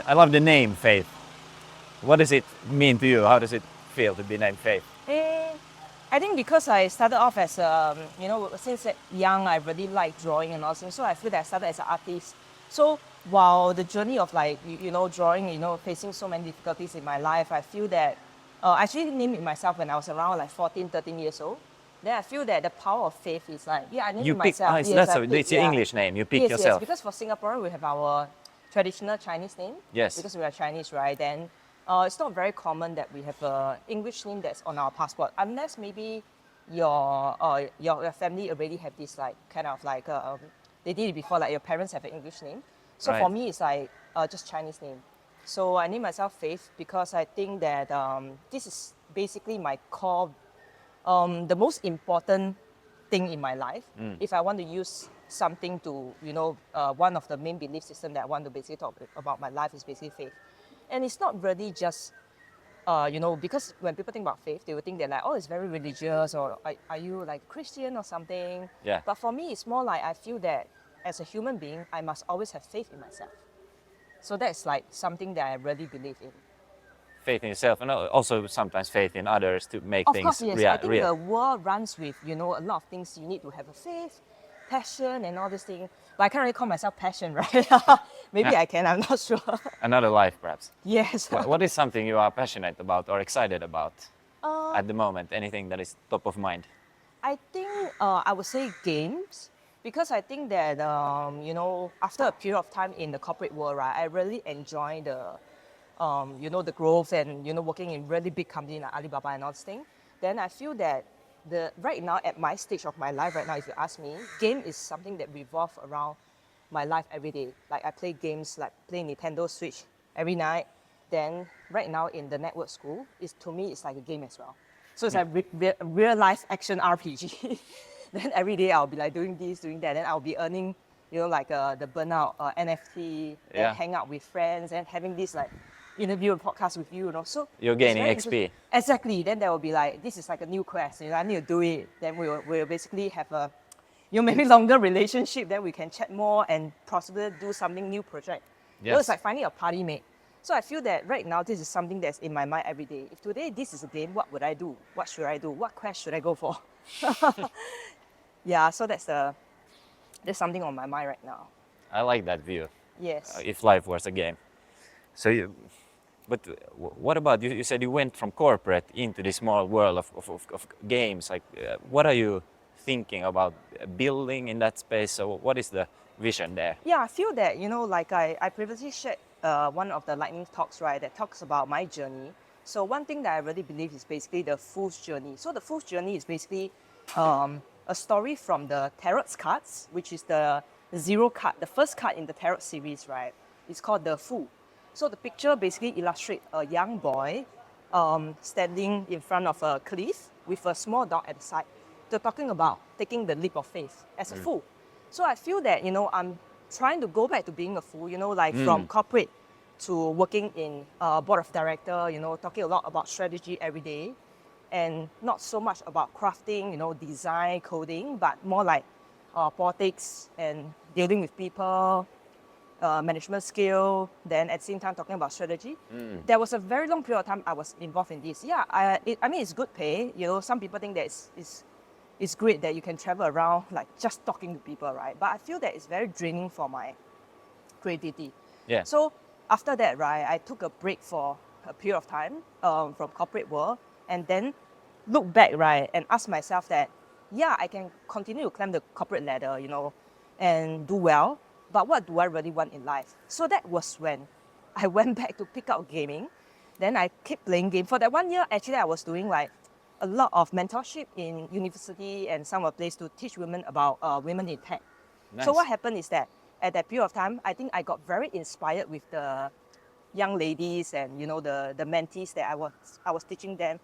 I love the name Faith. What does it mean to you? How does it feel to be named Faith? I think because I started off as since young, I really like drawing and all things. So I feel that I started as an artist. So while the journey of drawing, facing so many difficulties in my life, I feel that I actually named it myself when I was around like 14, 13 years old. Then I feel that the power of faith is like, I named You it pick. myself. Yes, That's I a, picked, it's your yeah. English name. You pick Yes, yourself. because for Singaporean, we have our traditional Chinese name. Yes. Because we are Chinese, right? Then it's not very common that we have a English name that's on our passport, unless maybe your family already have this like kind of like they did it before, like your parents have an English name. So Right. for me, it's like just Chinese name. So I name myself Faith because I think that this is basically my core, the most important thing in my life. If I want to use something to, one of the main belief system that I want to basically talk about my life is basically faith. And it's not really just, because when people think about faith, they will think they're like, oh, it's very religious, or are you like Christian or something? Yeah. But for me, it's more like I feel that as a human being, I must always have faith in myself. So that's like something that I really believe in. Faith in yourself, and also sometimes faith in others to make Of course, things yes. I real. think the world runs with, a lot of things. You need to have a faith, passion, and all these things. But I can't really call myself passion, right? Maybe I can, I'm not sure. Another life, perhaps. Yes. What is something you are passionate about or excited about Uh, at the moment? Anything that is top of mind? I think I would say games, because I think that after a period of time in the corporate world, right, I really enjoy the growth and working in really big companies like Alibaba and all this thing. Then I feel that the right now at my stage of my life right now, if you ask me, game is something that revolves around my life every day. Like I play games like play Nintendo Switch every night. Then right now in the network school, is to me it's like a game as well. So it's like real life action RPG. Then every day I'll be like doing this, doing that. Then I'll be earning, like the burnout NFT, then Yeah. hang out with friends and having this like interview and podcast with you, So You're it's gaining very XP. exactly. Then there will be like, this is like a new quest. I need to do it. Then we'll basically have a maybe longer relationship. Then we can chat more and possibly do something new project. It's Yes. like finding a party mate. So I feel that right now this is something that's in my mind every day. If today this is a game, what would I do? What should I do? What quest should I go for? Yeah, so that's something on my mind right now. I like that view. Yes. If life was a game. So but what about you? You said you went from corporate into the small world of games. Like, what are you thinking about building in that space? So what is the vision there? Yeah, I feel that, like I previously shared one of the lightning talks, right, that talks about my journey. So one thing that I really believe is basically the fool's journey. So the fool's journey is basically a story from the tarot cards, which is the zero card, the first card in the tarot series, right? It's called the Fool. So the picture basically illustrates a young boy standing in front of a cliff with a small dog at the side. They're talking about taking the leap of faith as a fool. So I feel that, I'm trying to go back to being a fool, like from corporate to working in board of director, talking a lot about strategy every day and not so much about crafting, design, coding, but more like politics and dealing with people, management skill, then at the same time talking about strategy. There was a very long period of time I was involved in this. Yeah, I mean, it's good pay. Some people think that it's great that you can travel around like just talking to people, right? But I feel that it's very draining for my creativity. Yeah. So after that, right, I took a break for a period of time from corporate world and then look back, right, and ask myself that, yeah, I can continue to climb the corporate ladder, and do well, but what do I really want in life? So that was when I went back to pick up gaming. Then I kept playing game. For that 1 year, actually, I was doing like a lot of mentorship in university and some of place to teach women about women in tech. Nice. So what happened is that at that period of time, I think I got very inspired with the young ladies and the mentees that I was teaching them.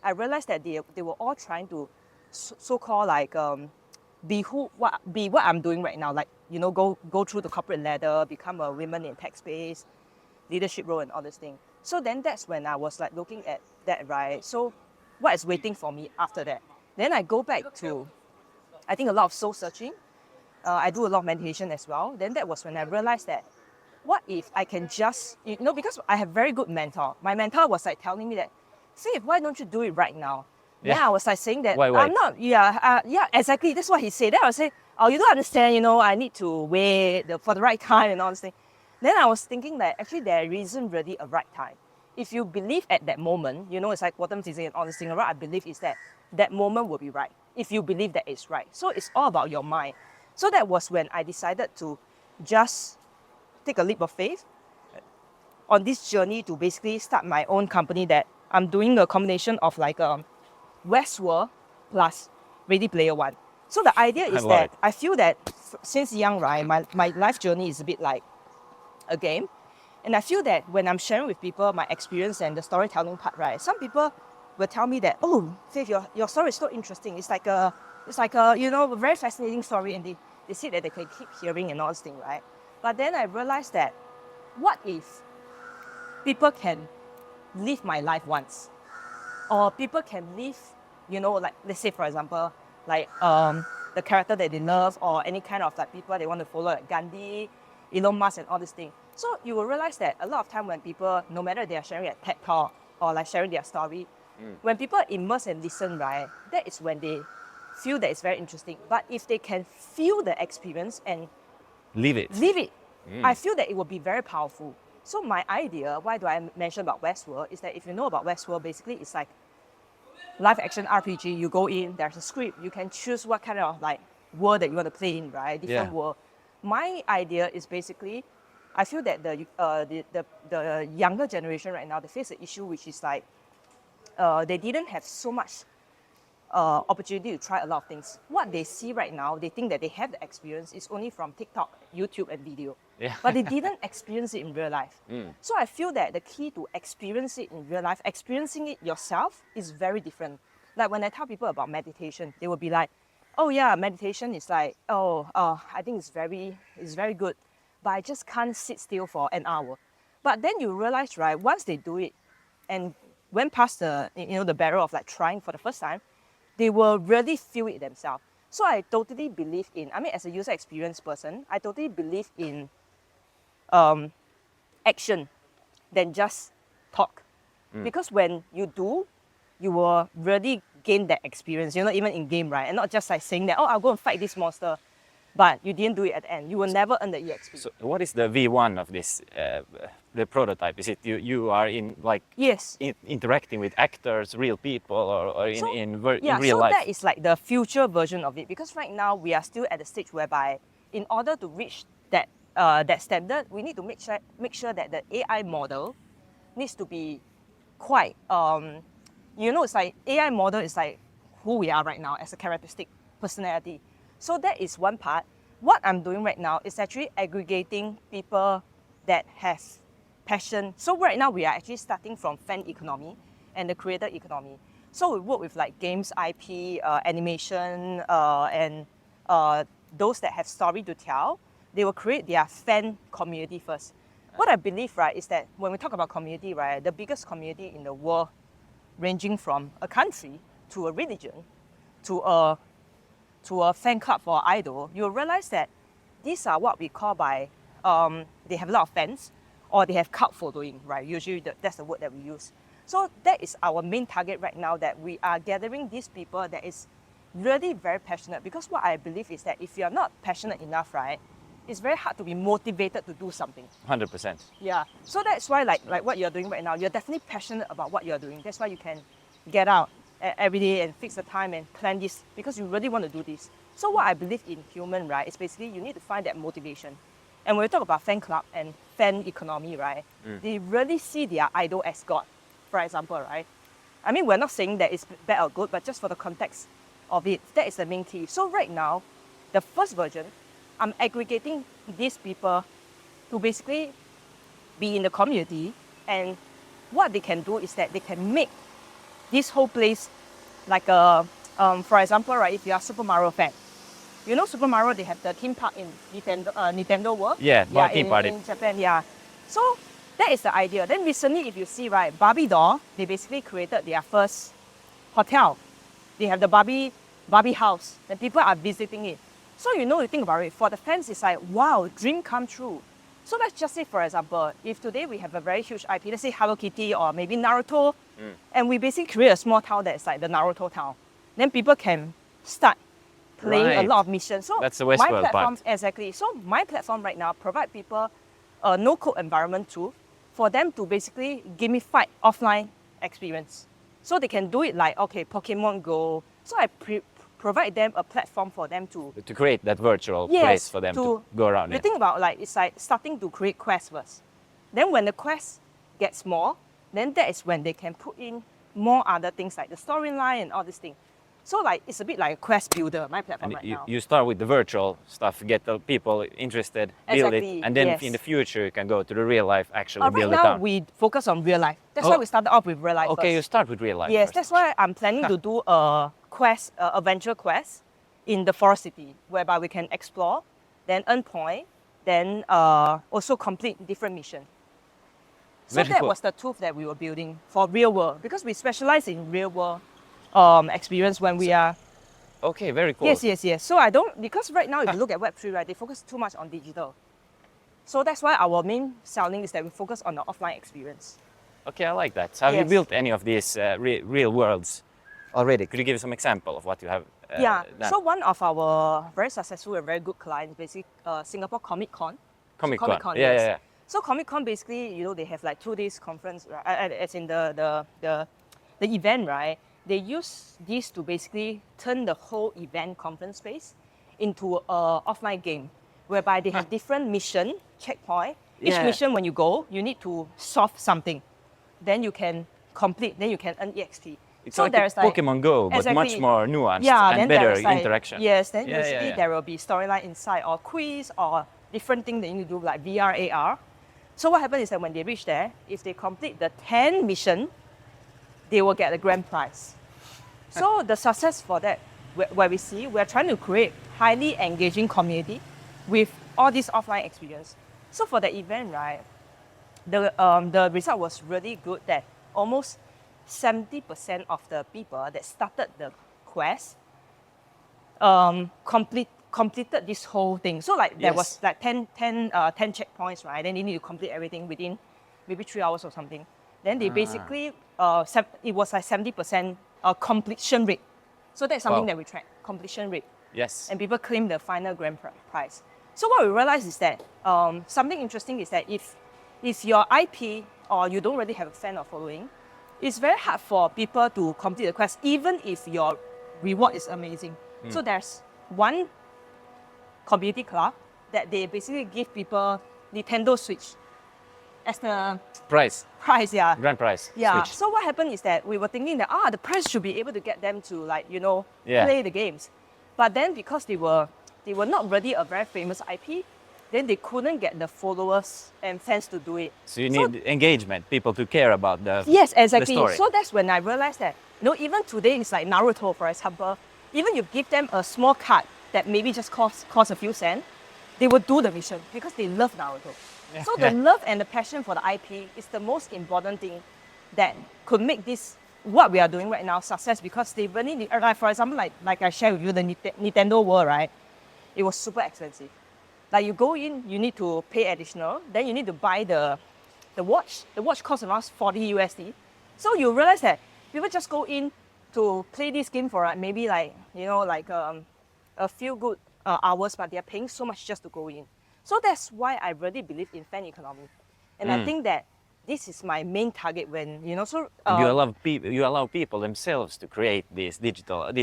I realized that they were all trying to so-called like be what I'm doing right now, like go through the corporate ladder, become a women in tech space, leadership role and all this thing. So then that's when I was like looking at that, right? So what is waiting for me after that? Then I go back to, I think, a lot of soul searching. I do a lot of meditation as well. Then that was when I realized that what if I can just, because I have very good mentor. My mentor was like telling me that, Faith, why don't you do it right now? Then Yeah. I was like saying that Why I'm wait? not, yeah, exactly. That's what he said. Then I was saying, oh, you don't understand, I need to wait for the right time and all this thing. Then I was thinking that actually there isn't really a right time. If you believe at that moment, it's like quantum physics and all this thing, what I believe is that that moment will be right. If you believe that it's right. So it's all about your mind. So that was when I decided to just take a leap of faith on this journey to basically start my own company that I'm doing a combination of like Westworld plus Ready Player One. So the idea I is love that it. I feel that since young, right, my life journey is a bit like a game. And I feel that when I'm sharing with people my experience and the storytelling part, right, some people will tell me that, oh, Faith, your story is so interesting. It's like a a very fascinating story, and they say that they can keep hearing and all this thing, right? But then I realized that what if people can live my life once? Or people can live, like let's say for example, like the character that they love, or any kind of like people they want to follow, like Gandhi, Elon Musk, and all this thing. So you will realize that a lot of time when people, no matter they are sharing a TED talk or like sharing their story, when people immerse and listen, right, that is when they feel that it's very interesting. But if they can feel the experience and Leave it. live it, I feel that it will be very powerful. So my idea, why do I mention about Westworld, is that if you know about Westworld, basically it's like live action RPG. You go in, there's a script, you can choose what kind of like world that you want to play in, right? Different Yeah. world. My idea is basically, I feel that the younger generation right now, they face an issue which is like they didn't have so much opportunity to try a lot of things. What they see right now, they think that they have the experience is only from TikTok, YouTube, and video. Yeah. But they didn't experience it in real life. So I feel that the key to experience it in real life, experiencing it yourself, is very different. Like when I tell people about meditation, they will be like, "Oh yeah, meditation is like, I think it's very good, but I just can't sit still for an hour." But then you realize, right? Once they do it, and went past the barrier of like trying for the first time, they will really feel it themselves. So I totally believe in, I mean, as a user experience person, I totally believe in action than just talk. Because when you do, you will really gain that experience, even in game, right? And not just like saying that, oh, I'll go and fight this monster, but you didn't do it at the end. You will never earn the EXP. So what is the V1 of this, the prototype? Is it you are in like Yes. interacting with actors, real people, or in, So, in real so life? that is like the future version of it, because right now we are still at the stage whereby, in order to reach that standard, we need to make sure that the AI model needs to be quite it's like AI model is like who we are right now as a characteristic personality. So that is one part. What I'm doing right now is actually aggregating people that have passion. So right now we are actually starting from fan economy and the creator economy. So we work with like games, IP, animation, and those that have story to tell. They will create their fan community first. What I believe, right, is that when we talk about community, right, the biggest community in the world, ranging from a country to a religion to a fan club for an idol, you'll realize that these are what we call by they have a lot of fans, or they have cult following, right? Usually that's the word that we use. So that is our main target right now, that we are gathering these people that is really very passionate. Because what I believe is that if you're not passionate enough, right, it's very hard to be motivated to do something. 100%. Yeah. So that's why like what you're doing right now, you're definitely passionate about what you're doing. That's why you can get out every day and fix the time and plan this, because you really want to do this. So what I believe in human, right, is basically you need to find that motivation. And when we talk about fan club and fan economy, right, they really see their idol as God, for example, right? I mean, we're not saying that it's bad or good, but just for the context of it, that is the main key. So right now, the first version, I'm aggregating these people to basically be in the community, and what they can do is that they can make this whole place like a, for example, right, if you are Super Mario fan, Super Mario, they have the theme park in Nintendo World. Yeah, theme party. In Japan, yeah. So that is the idea. Then recently, if you see, right, Barbie doll, they basically created their first hotel. They have the Barbie house, and people are visiting it. So you think about it, for the fans, it's like, wow, dream come true. So let's just say, for example, if today we have a very huge IP, let's say Hello Kitty or maybe Naruto, and we basically create a small town that's like the Naruto town, then people can start playing a Right. lot of missions. So That's the my Westworld platform, part. exactly. So my platform right now provide people a no-code environment too, for them to basically gamify offline experience. So they can do it like, okay, Pokemon Go. So I provide them a platform for them to, To create that virtual yes, place for them to go around you in. think about like, it's like starting to create quests first. Then when the quest gets more, then that is when they can put in more other things like the storyline and all these things. So like, it's a bit like a quest builder, my platform And right you, now. you start with the virtual stuff, get the people interested, build it, Exactly, and then yes. in the future you can go to the real life, actually Right build a now, town. we focus on real life. That's Oh, why we started off with real life okay, you first. start with real life Yes, first. that's why I'm planning to do a quest, adventure quest in the forest city, whereby we can explore, then earn point, then also complete different mission. So Very that cool. was the tool that we were building for real world, because we specialize in real world experience when we are. Okay, very cool. Yes. So I don't, because right now if you look at Web3, right, they focus too much on digital. So that's why our main selling is that we focus on the offline experience. Okay, I like that. So have you Yes. built any of these real worlds already? Could you give some example of what you have Yeah, done? so one of our very successful and very good clients, basically Singapore Comic Con. Comic So Con. Con, Yeah, yes. yeah, yeah. So Comic Con basically, they have like 2 days conference, right? As in the event, right? They use this to basically turn the whole event conference space into an offline game, whereby they have different mission checkpoint. Each Yeah. mission, when you go, you need to solve something. Then you can complete. Then you can earn EXP. It's so like there's a Pokemon Go, but much exactly, more nuanced yeah, and then better there's like, interaction. Yes, then Yeah, basically yeah. there will be storyline inside or quiz or different thing that you need to do like VR, AR. So what happens is that when they reach there, if they complete the 10 mission, they will get a grand prize. So the success for that, where we see, we're trying to create highly engaging community with all this offline experience. So for the event, right, the result was really good that almost 70% of the people that started the quest completed this whole thing. So like there was Yes. like 10 checkpoints, right? Then they need to complete everything within maybe 3 hours or something. Then they basically, it was like 70% completion rate. So that's something Wow. that we track, completion rate. Yes. And people claim the final grand prize. So what we realized is that something interesting is that if your IP or you don't really have a fan or following, it's very hard for people to complete the quest, even if your reward is amazing. So there's one community club that they basically give people Nintendo Switch as the Price. prize, yeah. Grand prize. Yeah. Switch. So what happened is that we were thinking that the prize should be able to get them to like Yeah. play the games, but then because they were not really a very famous IP, then they couldn't get the followers and fans to do it. So you need engagement, people to care about the Yes, exactly. the story. So that's when I realized that even today it's like Naruto, for example. Even you give them a small card that maybe just cost a few cents, they will do the mission because they love Naruto. Yeah. So the love and the passion for the IP is the most important thing that could make this what we are doing right now success, because they really need, like for example, like I shared with you the Nintendo World, right? It was super expensive. Like you go in, you need to pay additional, then you need to buy the watch. The watch costs around 40 USD. So you realize that people just go in to play this game for maybe like a few good hours, but they are paying so much just to go in. So that's why I really believe in fan economy, and I think that this is my main target when So And you allow people themselves to create these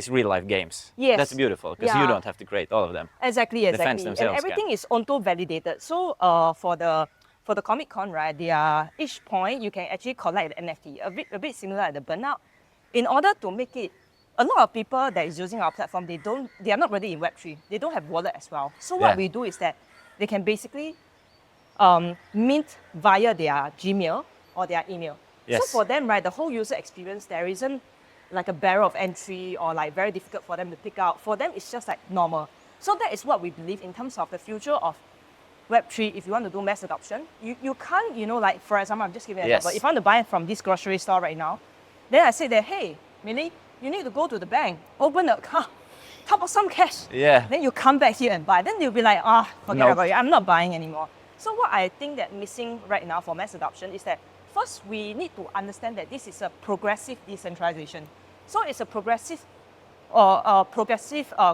real life games. Yes. That's beautiful because you Yeah. don't have to create all of them. Exactly. fans And themselves everything is auto validated. So for the Comic Con, right, each point you can actually collect the NFT, a bit similar at the burnout. In order to make it, a lot of people that is using our platform, they are not really in Web3. They don't have wallet as well. So what Yeah. we do is that they can basically mint via their Gmail or their email. Yes. So for them, right, the whole user experience, there isn't like a barrier of entry or like very difficult for them to pick out. For them, it's just like normal. So that is what we believe in terms of the future of Web3. If you want to do mass adoption, you can't, like for example, I'm just giving an Yes. example. If I want to buy from this grocery store right now, then I say that, hey, Mili, you need to go to the bank, open an account, top up some cash. Yeah. Then you come back here and buy. Then you'll be like, forget Nope. about it. I'm not buying anymore. So what I think that missing right now for mass adoption is that first we need to understand that this is a progressive decentralization. So it's a progressive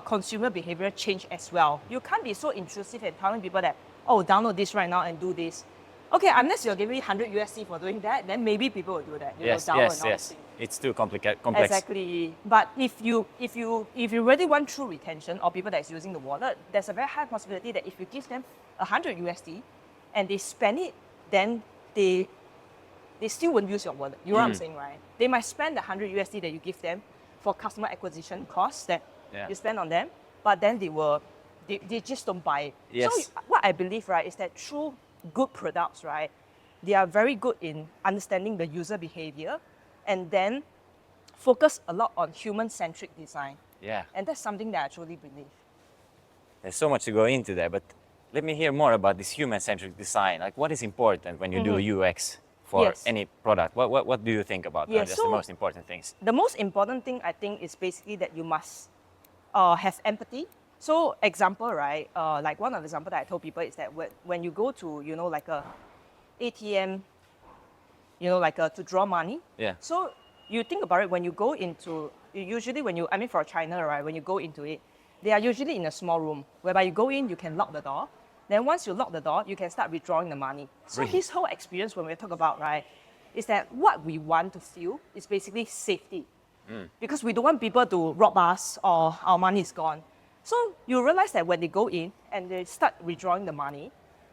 consumer behavior change as well. You can't be so intrusive and telling people that, oh, download this right now and do this. Okay, unless you're giving me 100 USD for doing that, then maybe people will do that. Yes, download yes, and all yes. this thing. It's too complex. Exactly. But if you really want true retention or people that is using the wallet, there's a very high possibility that if you give them 100 USD and they spend it, then they still won't use your wallet. You know what I'm saying, right? They might spend the 100 USD that you give them for customer acquisition costs that you spend on them, but then they just don't buy it. Yes. So what I believe, right, is that through good products, right, they are very good in understanding the user behavior and then focus a lot on human-centric design. Yeah. And that's something that I truly believe. There's so much to go into there, but let me hear more about this human-centric design. Like, what is important when you do UX for any product? What do you think about that? That's the most important things. The most important thing, I think, is basically that you must have empathy. So example, right, like one of the example that I told people is that when you go to, like a ATM, to draw money. Yeah. So you think about it, when you go into, usually for China, right, when you go into it, they are usually in a small room, whereby you go in, you can lock the door. Then once you lock the door, you can start withdrawing the money. So Really? this whole experience, when we talk about, right, is that what we want to feel is basically safety. Because we don't want people to rob us or our money is gone. So you realize that when they go in and they start withdrawing the money,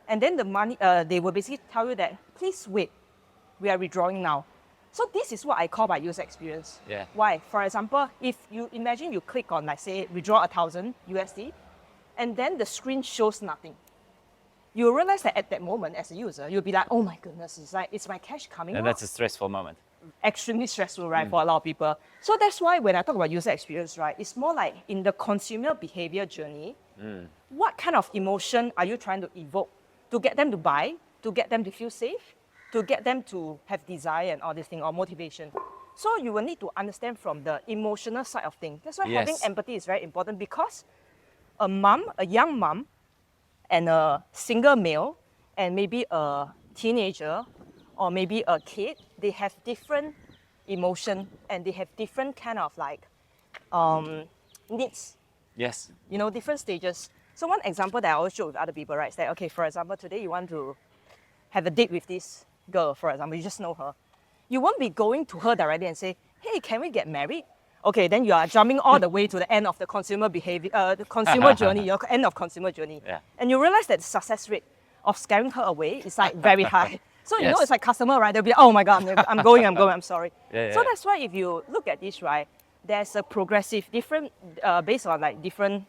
and then the money, they will basically tell you that, please wait, we are withdrawing now. So this is what I call my user experience. Yeah. Why? For example, if you imagine you click on, like, say, withdraw 1,000 USD, and then the screen shows nothing. You realize that at that moment, as a user, you'll be like, oh my goodness, it's my cash coming And out. that's a stressful moment. Extremely stressful, right, for a lot of people. So that's why when I talk about user experience, right, it's more like in the consumer behavior journey, what kind of emotion are you trying to evoke to get them to buy, to get them to feel safe, to get them to have desire and all this thing, or motivation. So you will need to understand from the emotional side of things. That's why having empathy is very important, because a young mom, and a single male, and maybe a teenager, or maybe a kid, they have different emotion and they have different kind of needs. Yes. Different stages. So one example that I always joke with other people, right, is that, okay, for example, today you want to have a date with this girl, for example, you just know her. You won't be going to her directly and say, hey, can we get married? Okay, then you are jumping all the way to the end of the consumer behavior, the consumer journey, your end of consumer journey. Yeah. And you realize that the success rate of scaring her away is like very high. So you know it's like customer, right? They'll be, oh my God, I'm going, I'm sorry. So that's why if you look at this, right, there's a progressive, different, based on like different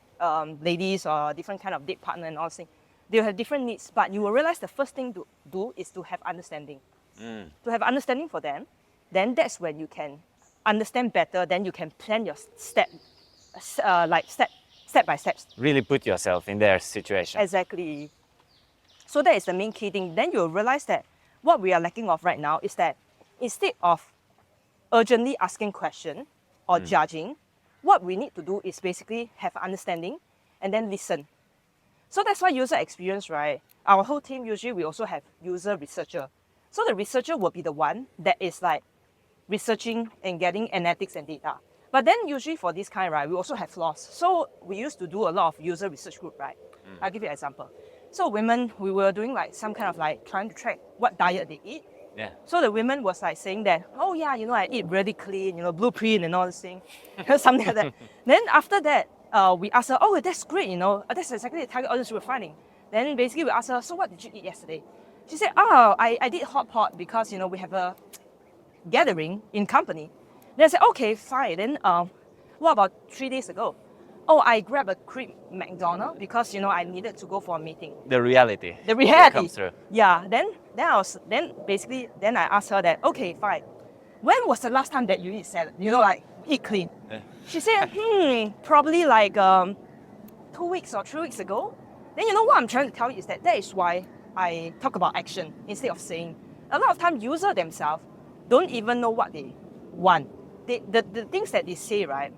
ladies or different kind of date partner and all things. They'll have different needs, but you will realize the first thing to do is to have understanding. To have understanding for them, then that's when you can understand better, then you can plan your step by step. Really put yourself in their situation. Exactly. So that is the main key thing. Then you'll realize that what we are lacking of right now is that instead of urgently asking questions or judging, what we need to do is basically have understanding and then listen. So that's why user experience, right? Our whole team, usually we also have user researcher. So the researcher will be the one that is like researching and getting analytics and data. But then usually for this kind, right, we also have flaws. So we used to do a lot of user research group, right? I'll give you an example. So women, we were doing like some kind of like trying to track what diet they eat. Yeah. So the women was like saying that, oh yeah, I eat really clean, blueprint and all this thing, something like that. Then after that, we asked her, oh, that's great, that's exactly the target audience we're finding. Then basically we asked her, so what did you eat yesterday? She said, oh, I did hot pot because, we have a gathering in company. Then I said, okay, fine. Then what about 3 days ago? Oh, I grabbed a creep McDonald's because, I needed to go for a meeting. The reality. The reality. Comes through. Yeah, then I asked her that, okay, fine. When was the last time that you eat salad? Eat clean. Yeah. She said, probably like 2 weeks or 3 weeks ago. Then what I'm trying to tell you is that is why I talk about action instead of saying. A lot of times users themselves don't even know what they want. The things that they say, right,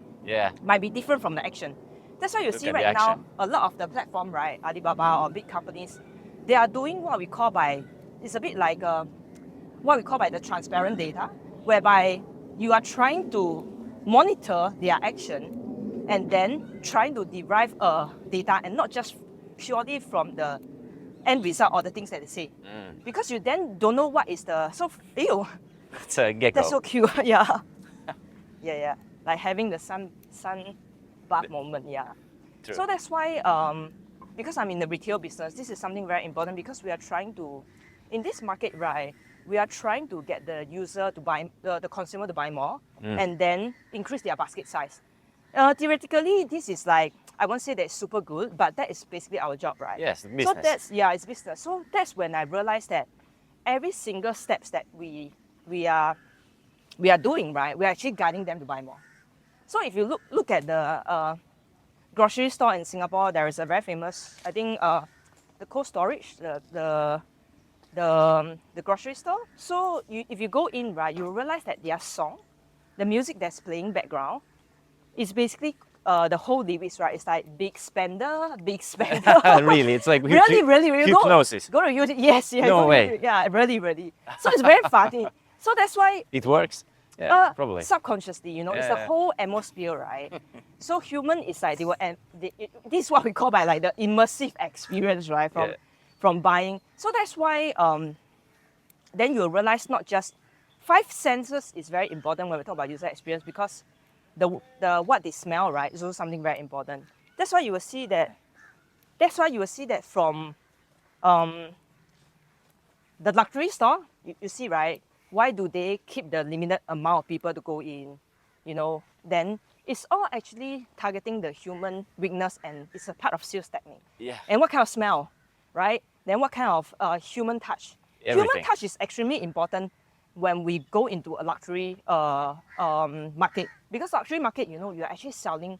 might be different from the action. That's why you see right now, a lot of the platform, right, Alibaba or big companies, they are doing what we call by, it's a bit like what we call by the transparent data, whereby you are trying to monitor their action and then trying to derive data and not just purely from the end result or the things that they say. Because you then don't know what is the, so, ew, It's a gecko. that's so cute, yeah. Yeah. Like having the sun bath moment, yeah. True. So that's why, because I'm in the retail business, this is something very important because we are trying to, in this market, right, we are trying to get the user to buy, the consumer to buy more and then increase their basket size. Theoretically, this is like, I won't say that it's super good, but that is basically our job, right? Yes, So business. that's, yeah, it's business. So that's when I realized that every single steps that we are doing, right, we're actually guiding them to buy more. So if you look at the grocery store in Singapore, there is a very famous, I think, the Cold Storage, the grocery store. So if you go in, right, you will realize that their song, the music that's playing background, is basically the whole lyrics, right? It's like big spender, big spender. Really, it's like really, hypnosis. Go to YouTube. Yes, yeah. No go to way. YouTube. Yeah, really. So it's very funny. So that's why It works. Yeah, probably. subconsciously, you know, it's the Yeah. whole atmosphere, right? So human is like this is what we call by like the immersive experience, right? From buying. So that's why then you'll realize not just 5 senses is very important when we talk about user experience because the what they smell, right, is also something very important. That's why you will see that. That's why you will see that from the luxury store. You see, right? Why do they keep the limited amount of people to go in? You know, then it's all actually targeting the human weakness and it's a part of sales technique. Yeah. And what kind of smell, right? Then what kind of human touch? Everything. Human touch is extremely important when we go into a luxury market. Because luxury market, you know, you're actually selling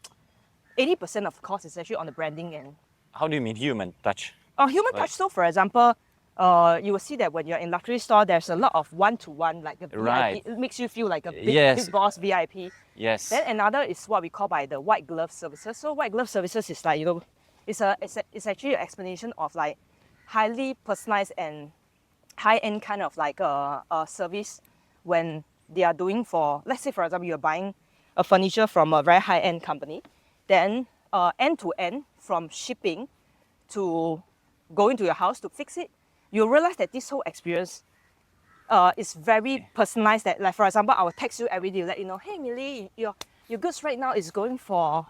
80% of cost is actually on the branding and How do you mean human touch? human touch. So, for example, you will see that when you're in luxury store, there's a lot of one-to-one, like a Right. VIP. It makes you feel like a Yes. big boss VIP. Yes. Then another is what we call by the white glove services. So white glove services is like, you know, it's actually an explanation of like highly personalized and high-end kind of like a service when they are doing for, let's say for example, you're buying a furniture from a very high-end company, then end-to-end from shipping to going to your house to fix it, you realize that this whole experience is very personalized. That, like for example, I will text you every day to let you know, hey Mili, your goods right now is going for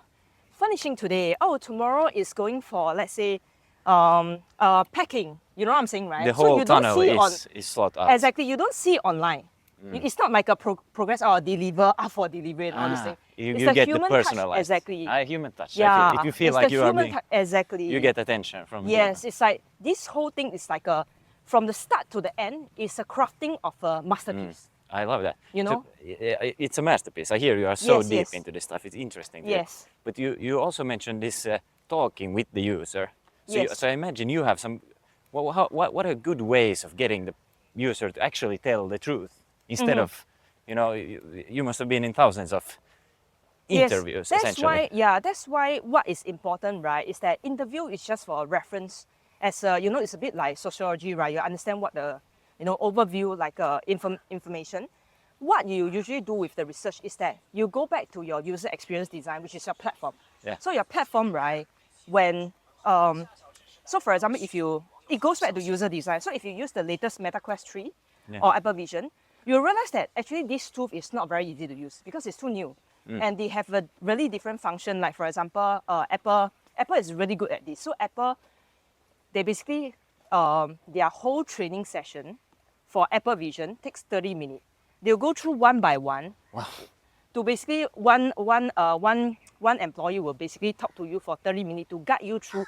furnishing today. Oh, tomorrow is going for, let's say, packing. You know what I'm saying, right? The whole you don't tunnel see is thought out. exactly, you don't see it online. It's not like a progress or deliver for delivery and all these things. You It's the get the human touch, personalized. exactly. Human touch. Yeah, If you feel it's like the you are human being, exactly. you get attention from Yes, it's like this whole thing is like from the start to the end, it's a crafting of a masterpiece. I love that. You know? It's a masterpiece. I hear you are so Yes, deep yes. into this stuff. It's interesting. Yes. But you also mentioned this talking with the user. So, Yes. so I imagine you have some. What are good ways of getting the user to actually tell the truth instead of, you know, you must have been in thousands of interviews Yes, essentially. that's why what is important, right, is that interview is just for reference. As you know, it's a bit like sociology, right? You understand what the, you know, overview, like information. What you usually do with the research is that you go back to your user experience design, which is your platform. Yeah. So your platform, right, when so for example, it goes back to user design. So if you use the latest Meta Quest 3 or Apple Vision, you'll realize that actually this tool is not very easy to use because it's too new. And they have a really different function. Like for example, Apple is really good at this. So Apple, they basically, their whole training session for Apple Vision takes 30 minutes. They'll go through one by one. Wow. To basically one employee will basically talk to you for 30 minutes to guide you through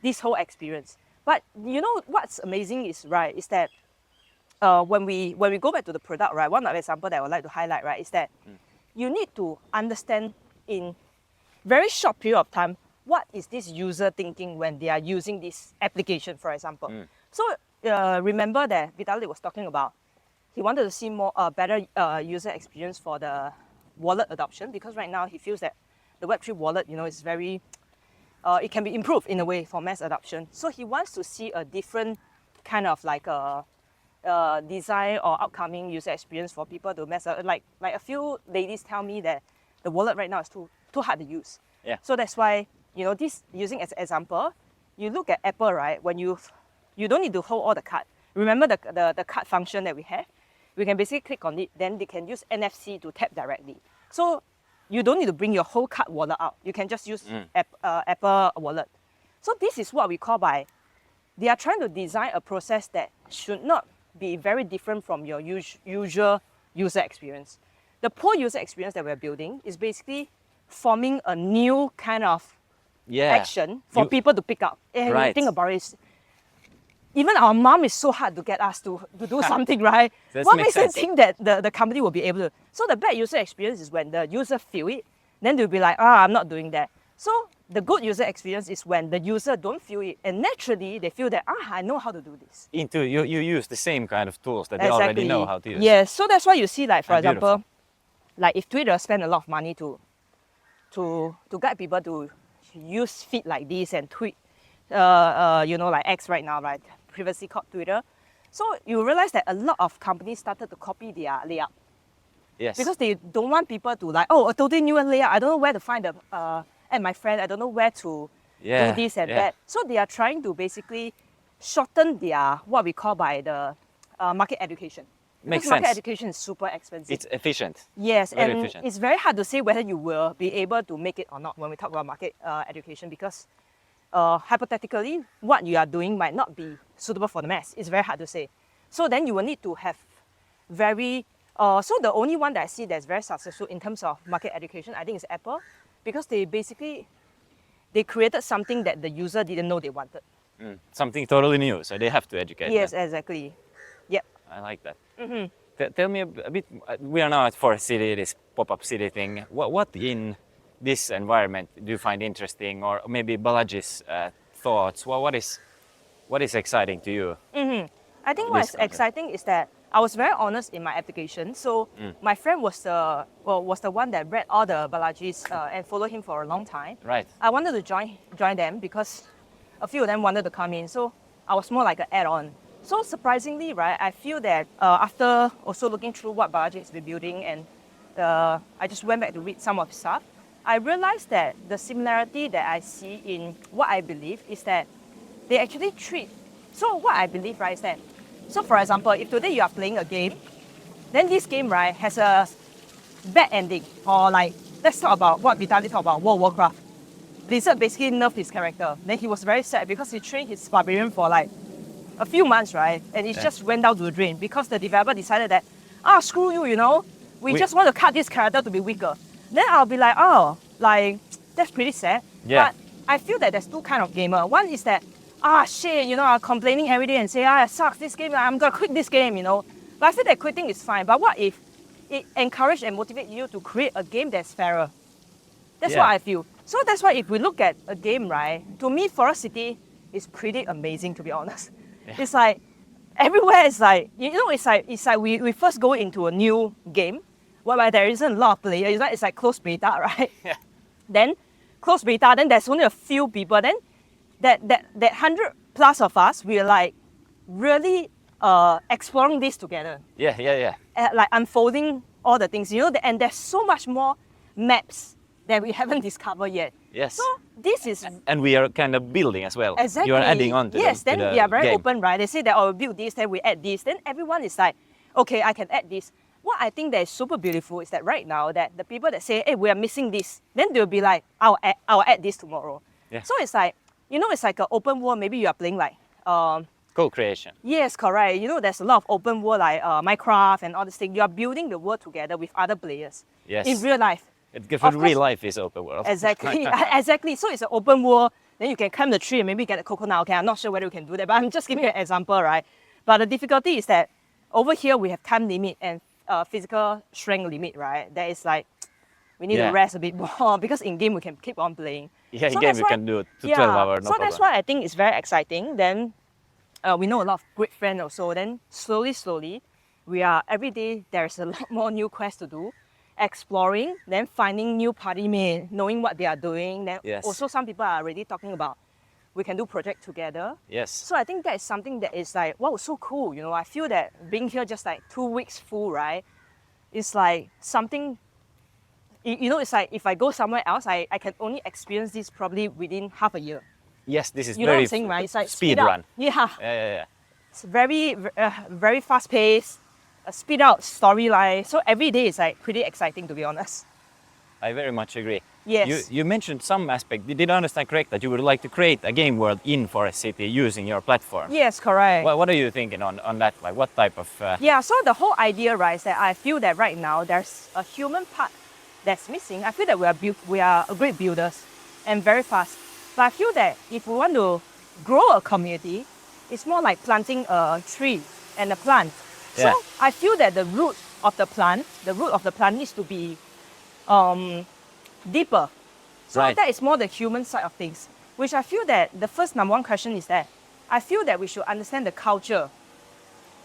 this whole experience. But you know what's amazing is, right, is that when we go back to the product, right, one of the example that I would like to highlight, right, is that you need to understand in very short period of time what is this user thinking when they are using this application, for example. So remember that Vitaly was talking about he wanted to see more better user experience for the wallet adoption, because right now he feels that the Web3 wallet, you know, is very it can be improved in a way for mass adoption. So he wants to see a different kind of like a design or upcoming user experience for people to mess up. Like a few ladies tell me that the wallet right now is too hard to use. Yeah. So that's why, you know, this using as an example, you look at Apple, right? When you don't need to hold all the card. Remember the card function that we have? We can basically click on it, then they can use NFC to tap directly. So you don't need to bring your whole card wallet out. You can just use Apple Wallet. So this is what we call by, they are trying to design a process that should not be very different from your usual user experience. The poor user experience that we're building is basically forming a new kind of action for people to pick up. And Right. you think about it, even our mom is so hard to get us to do something, right? What makes them think that the company will be able to? So the bad user experience is when the user feel it, then they'll be like, I'm not doing that. So the good user experience is when the user don't feel it, and naturally they feel that, I know how to do this. You use the same kind of tools that they already know how to use. Yes, so that's why you see, like, for example, beautiful. like if Twitter spend a lot of money to guide people to use feed like this and tweet, you know, like X right now, right? Previously called Twitter. So you realize that a lot of companies started to copy their layout. Yes. Because they don't want people to like, a totally new layout. I don't know where to find the and my friend, I don't know where to do this and that. So they are trying to basically shorten their what we call by the market education. Makes Because market sense. education is super expensive. It's efficient. Yes, Very and efficient. it's very hard to say whether you will be able to make it or not when we talk about market education, because hypothetically, what you are doing might not be suitable for the mass. It's very hard to say. So then you will need to have very, so the only one that I see that's very successful in terms of market education, I think is Apple, because they created something that the user didn't know they wanted. Something totally new, so they have to educate Yes, them. exactly. Yep. I like that. Tell me a bit, we are now at Forest City, this pop-up city thing. What in this environment do you find interesting, or maybe Balaji's thoughts? What is exciting to you? I think what's This concept. exciting is that I was very honest in my application. So my friend was the one that read all the Balajis and followed him for a long time. Right. I wanted to join them because a few of them wanted to come in. So I was more like an add-on. So surprisingly, right, I feel that after also looking through what Balaji has been building, and I just went back to read some of his stuff, I realized that the similarity that I see in what I believe is that they actually treat. So what I believe, right, is that, so for example, if today you are playing a game, then this game, right, has a bad ending, or like, let's talk about what Vitaly talked about, World of Warcraft. Blizzard basically nerfed his character. Then he was very sad because he trained his barbarian for like a few months, right? And it just went down to the drain because the developer decided that, screw you, you know, we just want to cut this character to be weaker. Then I'll be like, like, that's pretty sad. Yeah. But I feel that there's two kind of gamer. One is that, shit, you know, I'm complaining every day and say, it sucks, this game, I'm gonna quit this game, you know. But I feel that quitting is fine. But what if it encourages and motivates you to create a game that's fairer? That's what I feel. So that's why if we look at a game, right, to me, Forest City is pretty amazing, to be honest. Yeah. It's like, everywhere is like, you know, it's like we first go into a new game, whereby there isn't a lot of players. It's like closed beta, right? Yeah. Then closed beta, then there's only a few people. Then that 100 plus of us, we're like really exploring this together. Yeah. Like unfolding all the things, you know, and there's so much more maps that we haven't discovered yet. Yes. So this is And we are kind of building as well. exactly. You are adding on to yes. the, Then to the we are very game. open, right? They say that we build this, then we add this. Then everyone is like, okay, I can add this. What I think that is super beautiful is that right now that the people that say, hey, we are missing this, then they'll be like, I'll add this tomorrow. Yeah. So it's like, you know, it's like an open world. Maybe you are playing like Co-creation. yes, correct. You know, there's a lot of open world like Minecraft and all this thing. You are building the world together with other players. Yes. In real life. Because real life is open world. Exactly. Exactly. So it's an open world. Then you can climb the tree and maybe get a coconut. Okay, I'm not sure whether you can do that, but I'm just giving you an example, right? But the difficulty is that over here we have time limit and physical strength limit, right? That is like, we need to rest a bit more because in game we can keep on playing. Yeah, in So game that's we why- can do 12 hours, no So that's problem. why I think it's very exciting. Then we know a lot of great friends also. Then slowly, we are, every day there's a lot more new quests to do. exploring, then finding new party mate, knowing what they are doing. Then Yes. also some people are already talking about we can do project together. Yes. So I think that is something that is like, wow, so cool. You know, I feel that being here just like 2 weeks full, right? It's like something, you know, it's like if I go somewhere else, I can only experience this probably within half a year. Yes, this is You know what very I'm saying, right? It's like speed up. run. Yeah. Yeah. It's very fast paced, a speed out storyline. So every day is like pretty exciting, to be honest. I very much agree. Yes. You mentioned some aspect. Did I understand correct that you would like to create a game world in Forest City using your platform? Yes, correct. What are you thinking on that? Like what type of? Yeah, so the whole idea, right, is that I feel that right now there's a human part that's missing. I feel that we are great builders and very fast. But I feel that if we want to grow a community, it's more like planting a tree and a plant. Yeah. So I feel that the root of the plant needs to be deeper. So Right. that is more the human side of things, which I feel that the first number one question is that I feel that we should understand the culture.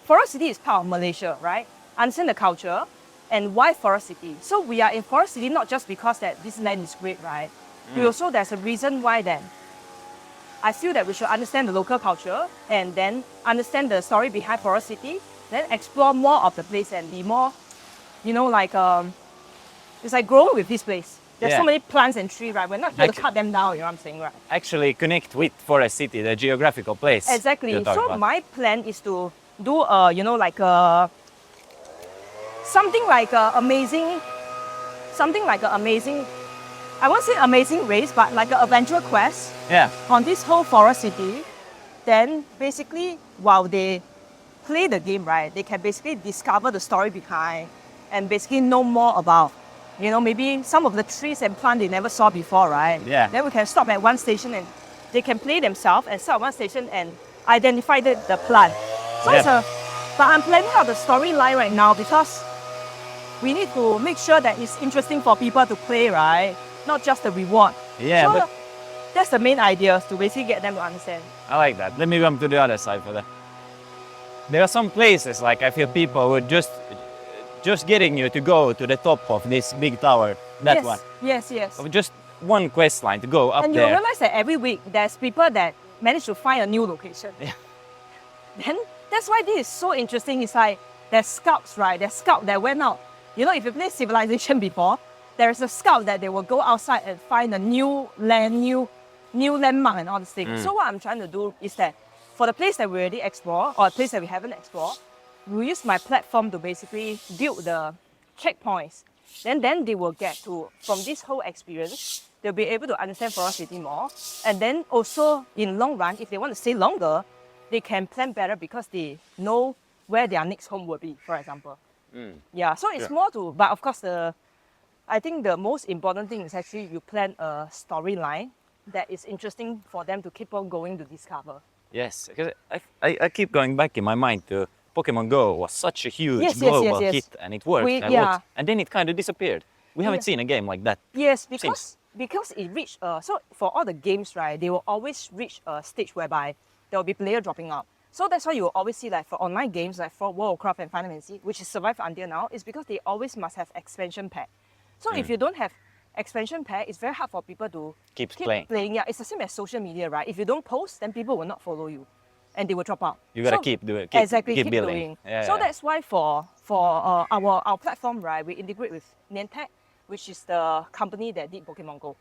Forest City is part of Malaysia, right? Understand the culture and why Forest City. So we are in Forest City not just because that this land is great, right? We also, there's a reason why then. I feel that we should understand the local culture and then understand the story behind Forest City, then explore more of the place and be more, you know, like it's like growing with this place. There's Yeah. so many plants and trees, right? We're not here to Actu- cut them down, you know what I'm saying, right? Actually connect with Forest City, the geographical place. Exactly. you're talking So about. my plan is to do you know, like something like amazing, I won't say amazing race, but like an adventure quest Yeah. on this whole Forest City. Then basically, while they play the game, right, they can basically discover the story behind and basically know more about, you know, maybe some of the trees and plants they never saw before, right? Yeah. Then we can stop at one station and they can play themselves and stop at one station and identify the plant. So Yeah. it's but I'm planning out the storyline right now because we need to make sure that it's interesting for people to play, right? Not just the reward. Yeah, So but that's the main idea, to basically get them to understand. I like that. Let me come to the other side for that. There are some places like I feel people would just getting you to go to the top of this big tower, that yes, one. Yes. Of just one quest line to go up And you there. realize that every week there's people that manage to find a new location. Yeah. Then that's why this is so interesting. It's like there's scouts, right? There's scouts that went out. You know, if you play Civilization before, there's a scout that they will go outside and find a new land, new landmark and all these things. So what I'm trying to do is that for the place that we already explore or a place that we haven't explored, we use my platform to basically build the checkpoints. Then they will get to, from this whole experience, they'll be able to understand Forest City more. And then also in long run, if they want to stay longer, they can plan better because they know where their next home will be, for example. Yeah, so it's more to, but of course I think the most important thing is actually you plan a storyline that is interesting for them to keep on going to discover. Yes, because I keep going back in my mind to Pokemon Go was such a huge Yes, global yes. hit and it worked a Yeah. lot. And then it kind of disappeared. We haven't seen a game like that. Yes, because it reached, so for all the games, right, they will always reach a stage whereby there will be player dropping out. So that's why you will always see like for online games like for World of Warcraft and Final Fantasy, which is survived until now, is because they always must have expansion pack. So if you don't have expansion pack, it's very hard for people to Keep keep playing. Yeah, it's the same as social media, right? If you don't post, then people will not follow you, and they will drop out. You gotta So- keep doing, exactly, keep keep building. doing. Yeah, So yeah. that's why for our platform, right, we integrate with Niantic, which is the company that did Pokemon Go.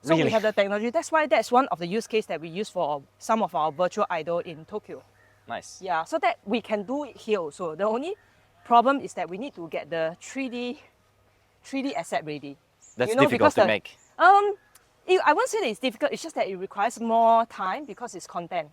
So Really? we have the technology. That's why that's one of the use case that we use for some of our virtual idol in Tokyo. Nice. Yeah, so that we can do it here also. The only problem is that we need to get the 3D asset ready. That's You know, difficult because to make. I won't say that it's difficult. It's just that it requires more time because it's content.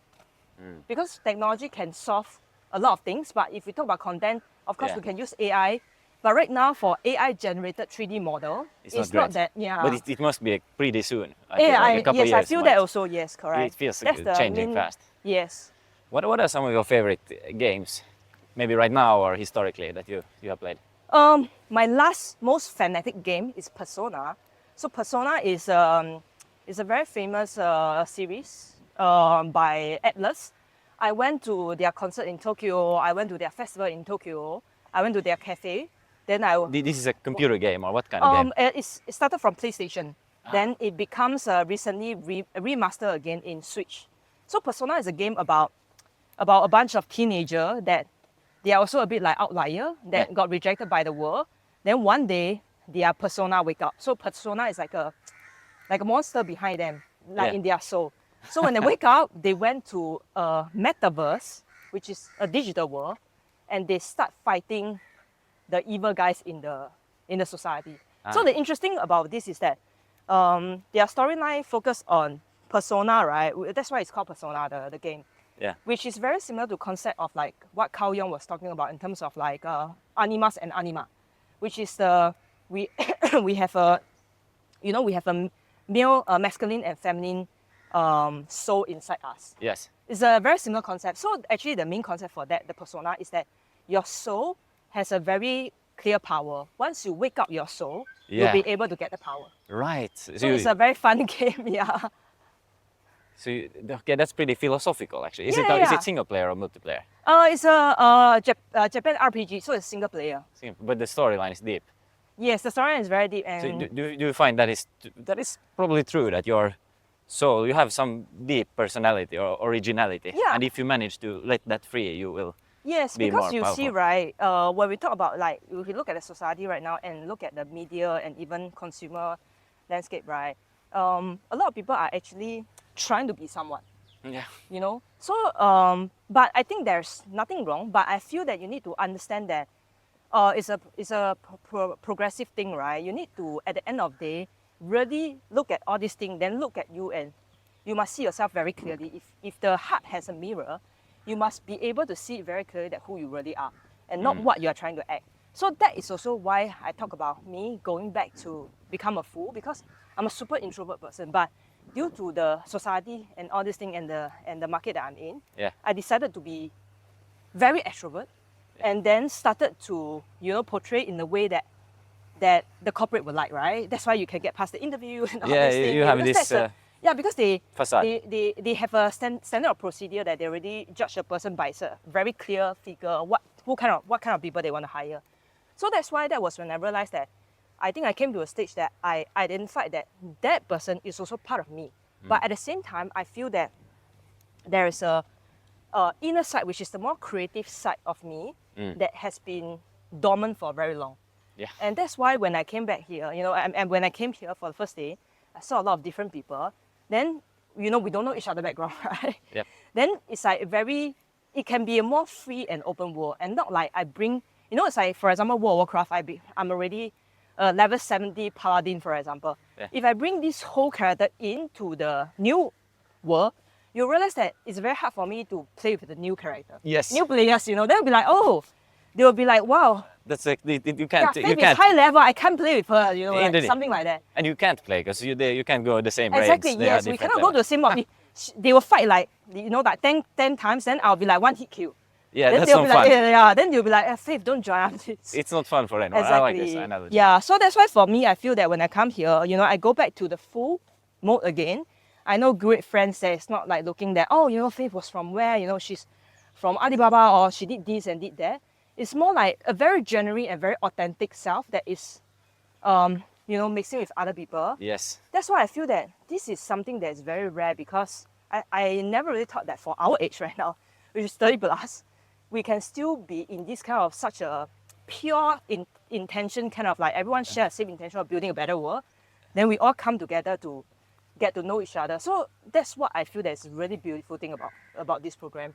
Because technology can solve a lot of things, but if we talk about content, of course Yeah. we can use AI. But right now, for AI generated 3D model, It's it's not not great. that But it must be pretty soon. I feel yeah, like a couple yes, years. I feel might- that also. Yes, correct. It feels That's the changing main- fast. Yes. What are some of your favorite games? Maybe right now or historically that you have played? My last most fanatic game is Persona. So Persona is a very famous series by Atlas. I went to their concert in Tokyo. I went to their festival in Tokyo. I went to their cafe. Then I This is a computer game or what kind of game? it started from PlayStation. Then it becomes recently remastered again in Switch. So Persona is a game about a bunch of teenagers that they are also a bit like outlier that got rejected by the world. Then one day their persona wake up. So persona is like a monster behind them, like in their soul. So when they wake up, they went to a metaverse, which is a digital world, and they start fighting the evil guys in the society. So the interesting about this is that their storyline focus on persona, right? That's why it's called Persona, the game. Yeah. Which is very similar to concept of like what Carl Jung was talking about in terms of like animus and anima, which is we we have a male, masculine and feminine soul inside us. Yes. It's a very similar concept. So actually the main concept for that, the persona, is that your soul has a very clear power. Once you wake up your soul, you'll be able to get the power. Right. So it's a very fun game, yeah. So okay, that's pretty philosophical actually. Is Yeah. it single player or multiplayer? It's a Japan RPG, so it's single player. But the storyline is deep. Yes, the story is very deep. And So do you find that is probably true that your soul, you have some deep personality or originality, Yeah. and if you manage to let that free, you will. yes, be because more you see, powerful. right, when we talk about like, if you look at the society right now and look at the media and even consumer landscape, right, a lot of people are actually trying to be someone, Yeah. you know. So, but I think there's nothing wrong. But I feel that you need to understand that it's a progressive thing, right? You need to, at the end of the day, really look at all these things, then look at you, and you must see yourself very clearly. If the heart has a mirror, you must be able to see very clearly that who you really are and not what you are trying to act. So that is also why I talk about me going back to become a fool, because I'm a super introvert person, but due to the society and all this thing and the market that I'm in, I decided to be very extrovert, and then started to portray in a way that the corporate would like, right? That's why you can get past the interview and all this thing. You have because this. because they facade. they have a standard of procedure that they already judge a person by a very clear figure, what kind of people they want to hire. So that's why that was when I realized that I think I came to a stage that I identified that person is also part of me. But at the same time, I feel that there is a inner side, which is the more creative side of me, that has been dormant for very long. Yeah. And that's why when I came back here, and when I came here for the first day, I saw a lot of different people. Then, we don't know each other's background, right? Yep. Then it's like it can be a more free and open world, and not like I bring, it's like, for example, World of Warcraft, I'm already level 70 paladin, for example. Yeah. If I bring this whole character into the new world, you realize that it's very hard for me to play with the new character. Yes. New players, they'll be like, they'll be like, wow. That's like you Yeah, can't. Faith is high level, I can't play with her, like Indeed. something like that. And you can't play because you can't go the same Exactly, raids. They yes. are We different cannot go to the same mob. They will fight like, like 10 times, then I'll be like one hit kill. Yeah, Then that's they'll not be like, fun. yeah. Then you'll be like, Faith, don't join us. It's not fun for anyone. Exactly. I like this analogy. Yeah, so that's why for me, I feel that when I come here, I go back to the full mode again. I know great friends that it's not like looking that, Faith was from where, she's from Alibaba, or she did this and did that. It's more like a very genuine and very authentic self that is, mixing with other people. Yes. That's why I feel that this is something that is very rare, because I never really thought that for our age right now, which is 30 plus, we can still be in this kind of such a pure intention, kind of like everyone shares the same intention of building a better world. Then we all come together to get to know each other. So that's what I feel that's a really beautiful thing about this program.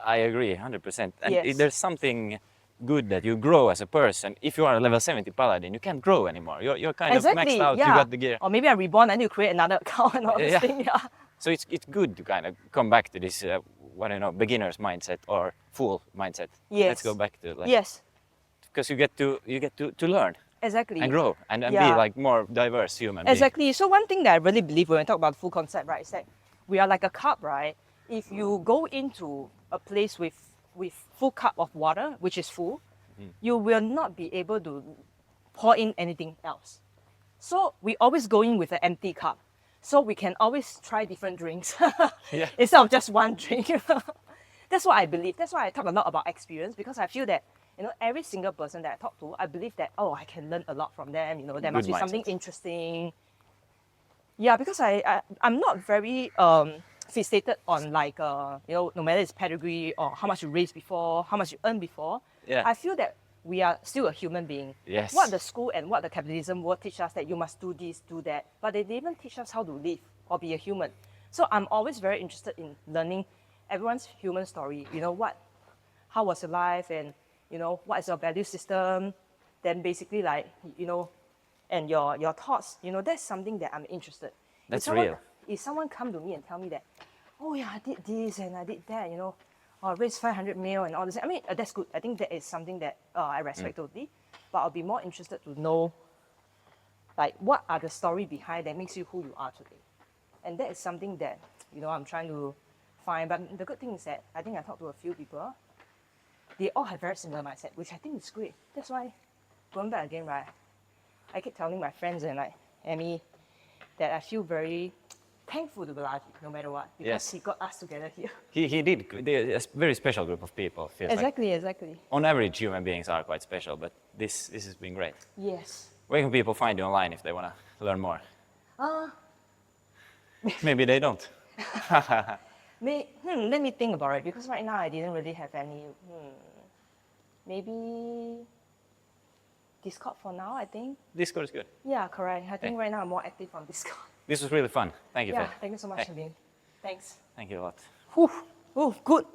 I agree 100%. And Yes. there's something good that you grow as a person. If you are a level 70 paladin, you can't grow anymore. You're kind of maxed out. Yeah. You got the gear. Or maybe I'm reborn, I need to create another account and all this thing. Yeah. So it's good to kind of come back to this beginner's mindset or fool mindset. Yes. Let's go back to Yes. because you get to learn Exactly. and grow and be like more diverse human being. Exactly. So one thing that I really believe when we talk about the full concept, right, is that we are like a cup, right? If you go into a place with full cup of water, which is full, you will not be able to pour in anything else. So we always go in with an empty cup. So we can always try different drinks instead of just one drink. That's what I believe. That's why I talk a lot about experience, because I feel that You know, every single person that I talk to, I believe that, oh, I can learn a lot from them. You know, there must Good be something mindset. interesting. Yeah, because I'm not very fixated on like you know, no matter it's pedigree or how much you raised before, how much you earned before. Yeah. I feel that we are still a human being. Yes. What the school and what the capitalism will teach us that you must do this, do that, but they didn't teach us how to live or be a human. So I'm always very interested in learning everyone's human story. You know, how was your life, and you know, what is your value system? Then basically like, you know, and your thoughts, you know, that's something that I'm interested. That's real. If someone come to me and tell me that, oh yeah, I did this and I did that, you know, or raised 500 mil and all this, I mean, that's good. I think that is something that I respect totally. But I'll be more interested to know, like, what are the story behind that makes you who you are today. And that is something that, you know, I'm trying to find. But the good thing is that I think I talked to a few people. They all have very similar mindset, which I think is great. That's why, going back again, right, I keep telling my friends and like Amy that I feel very thankful to Balaji, no matter what, because Yes. he got us together here. He did. They're a very special group of people. Feels Exactly, exactly. Like, on average, human beings are quite special, but this has been great. Yes. Where can people find you online if they want to learn more? Maybe they don't. Let me think about it, because right now I didn't really have any. Maybe Discord for now, I think. Discord is good. Yeah, correct. I think Hey. right now I'm more active on Discord. This was really fun. Thank you, Yeah, Faith. thank you so much, Hey. Sabine. Thanks. Thank you a lot. Whew. Oh, good.